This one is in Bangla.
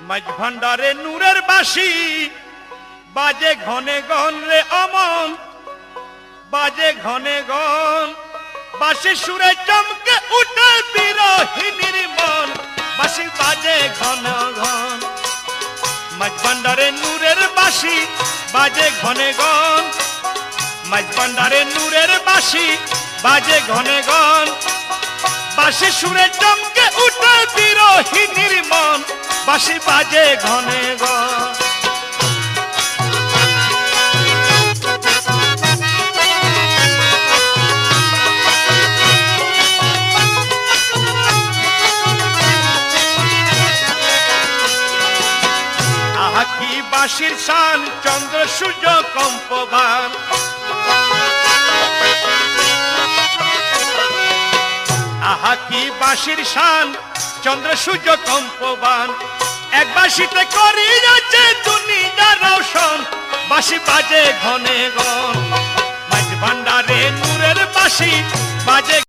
মাঝ ভান্ডারে নূরের বাঁশি বাজে ঘনে গন রে অমন, বাজে ঘনে গন, বাঁশি সুরে চমকে উঠে বিরহিনীর মন, বাঁশি বাজে ঘন ঘন। মাঝ ভান্ডারে নূরের বাঁশি বাজে ঘনে গন, মাঝ ভান্ডারে নূরের বাঁশি বাজে ঘনে গন, বাঁশি সুরে চমকে উঠে বিরহিনীর মন, বাঁশি বাজে ঘনে ঘন। আহা কি বাঁশির শান, চন্দ্র সূর্য কম্পবান, আহা কি বাঁশির শান, চন্দ্র সূর্য কম্পবান, এক বাঁশিতে করিয়াছে দুনিয়া রোশন, বাঁশি বাজে ঘনে ঘন। মাঝ ভান্ডারে নূরের বাঁশি বাজে